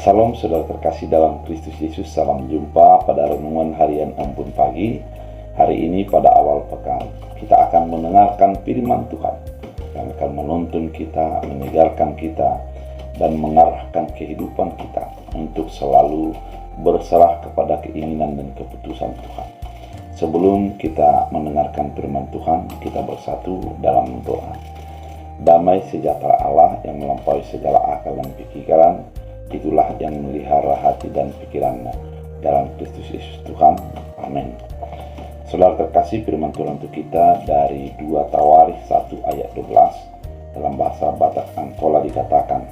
Salam saudara terkasih dalam Kristus Yesus, salam jumpa pada renungan harian Embun Pagi. Hari ini pada awal pekan, kita akan mendengarkan firman Tuhan yang akan menuntun kita, menyegarkan kita, dan mengarahkan kehidupan kita untuk selalu berserah kepada keinginan dan keputusan Tuhan. Sebelum kita mendengarkan firman Tuhan, kita bersatu dalam doa. Damai sejahtera Allah yang melampaui segala akal dan pikiran, itulah yang melihara hati dan pikiranmu dalam Kristus Yesus Tuhan. Amin. Saudara terkasih, firman Tuhan untuk kita dari 2 Tawarikh 1 ayat 12 dalam bahasa Batak Angkola dikatakan,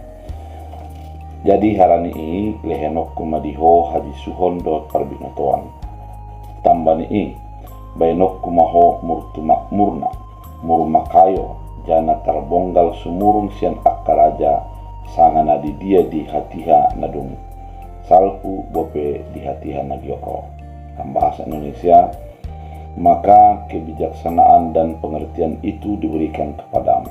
jadi harani i lehenok kumadiho haji suhon dot parbinotoan tambani i bainok kumaho murtuma murna murmakayo jana tarbonggal sumurung sian akaraja sangana di dia di hatiha nadung salpu bope di hatiha nagyoko. Dalam bahasa Indonesia, maka kebijaksanaan dan pengertian itu diberikan kepadamu.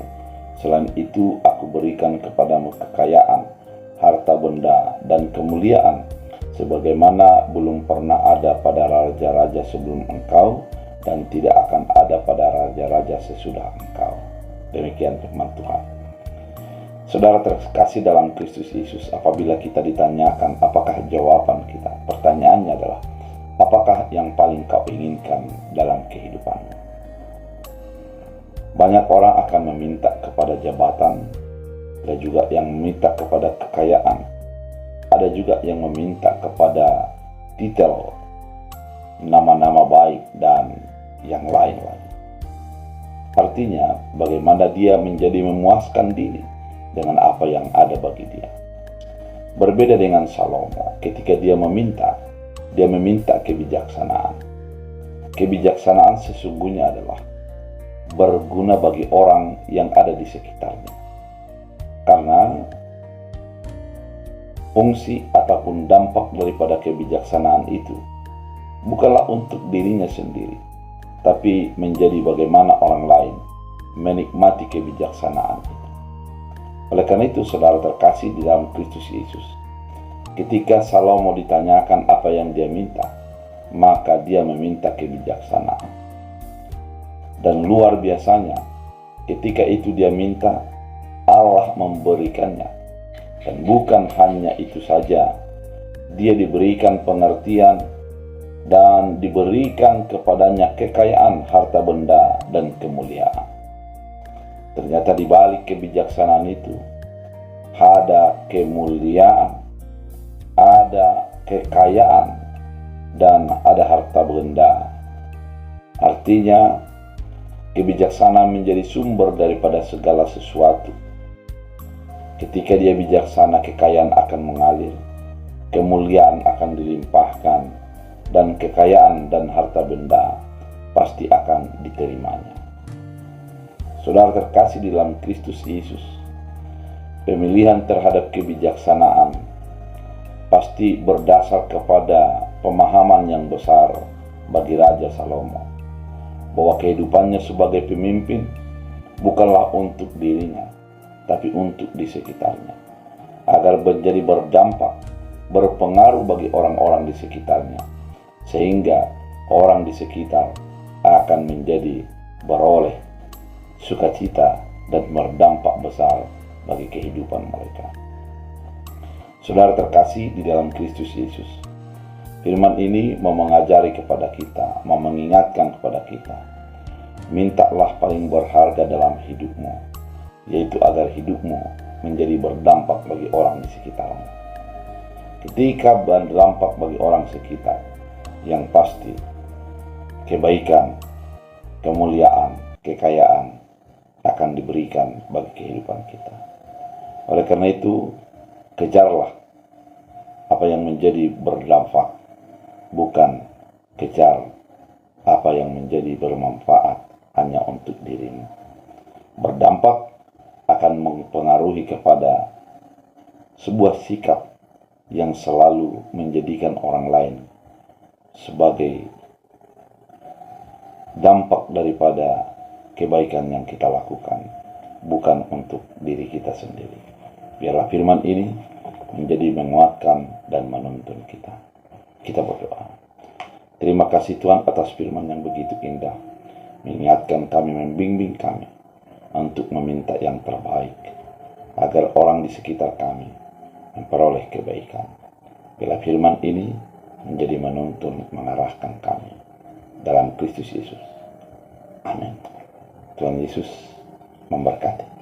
Selain itu aku berikan kepadamu kekayaan, harta benda, dan kemuliaan sebagaimana belum pernah ada pada raja-raja sebelum engkau dan tidak akan ada pada raja-raja sesudah engkau. Demikian firman Tuhan. Saudara terkasih dalam Kristus Yesus, apabila kita ditanyakan apakah jawaban kita, pertanyaannya adalah apakah yang paling kau inginkan dalam kehidupanmu? Banyak orang akan meminta kepada jabatan, ada juga yang meminta kepada kekayaan, ada juga yang meminta kepada titel, nama-nama baik, dan yang lain-lain. Artinya, bagaimana dia menjadi memuaskan diri dengan apa yang ada bagi dia. Berbeda dengan Salomo, ketika dia meminta kebijaksanaan. Kebijaksanaan sesungguhnya adalah berguna bagi orang yang ada di sekitarnya. Karena fungsi ataupun dampak daripada kebijaksanaan itu bukanlah untuk dirinya sendiri, tapi menjadi bagaimana orang lain menikmati kebijaksanaan itu. Oleh karena itu, saudara terkasih di dalam Kristus Yesus, ketika Salomo ditanyakan apa yang dia minta, maka dia meminta kebijaksanaan. Dan luar biasanya, ketika itu dia minta, Allah memberikannya. Dan bukan hanya itu saja, dia diberikan pengertian dan diberikan kepadanya kekayaan, harta benda, dan kemuliaan. Ternyata di balik kebijaksanaan itu ada kemuliaan, ada kekayaan, dan ada harta benda. Artinya kebijaksanaan menjadi sumber daripada segala sesuatu. Ketika dia bijaksana, kekayaan akan mengalir, kemuliaan akan dilimpahkan, dan kekayaan dan harta benda pasti akan diterimanya. Saudara terkasih di dalam Kristus Yesus, pemilihan terhadap kebijaksanaan pasti berdasar kepada pemahaman yang besar bagi Raja Salomo, bahwa kehidupannya sebagai pemimpin bukanlah untuk dirinya, tapi untuk di sekitarnya, agar menjadi berdampak, berpengaruh bagi orang-orang di sekitarnya, sehingga orang di sekitar akan menjadi beroleh sukacita dan berdampak besar bagi kehidupan mereka. Saudara terkasih di dalam Kristus Yesus, firman ini mau mengajari kepada kita, mau mengingatkan kepada kita, mintalah paling berharga dalam hidupmu, yaitu agar hidupmu menjadi berdampak bagi orang di sekitarmu. Ketika berdampak bagi orang sekitar, yang pasti kebaikan, kemuliaan, kekayaan akan diberikan bagi kehidupan kita. Oleh karena itu, kejarlah apa yang menjadi berdampak, bukan kejar apa yang menjadi bermanfaat hanya untuk dirimu. Berdampak akan mempengaruhi kepada sebuah sikap yang selalu menjadikan orang lain sebagai dampak daripada kebaikan yang kita lakukan, bukan untuk diri kita sendiri. Biarlah firman ini menjadi menguatkan dan menuntun kita. Kita berdoa. Terima kasih Tuhan atas firman yang begitu indah, mengingatkan kami, membimbing kami untuk meminta yang terbaik, agar orang di sekitar kami memperoleh kebaikan. Bila firman ini menjadi menuntun, mengarahkan kami dalam Kristus Yesus. Amin. Tuhan Yesus memberkati.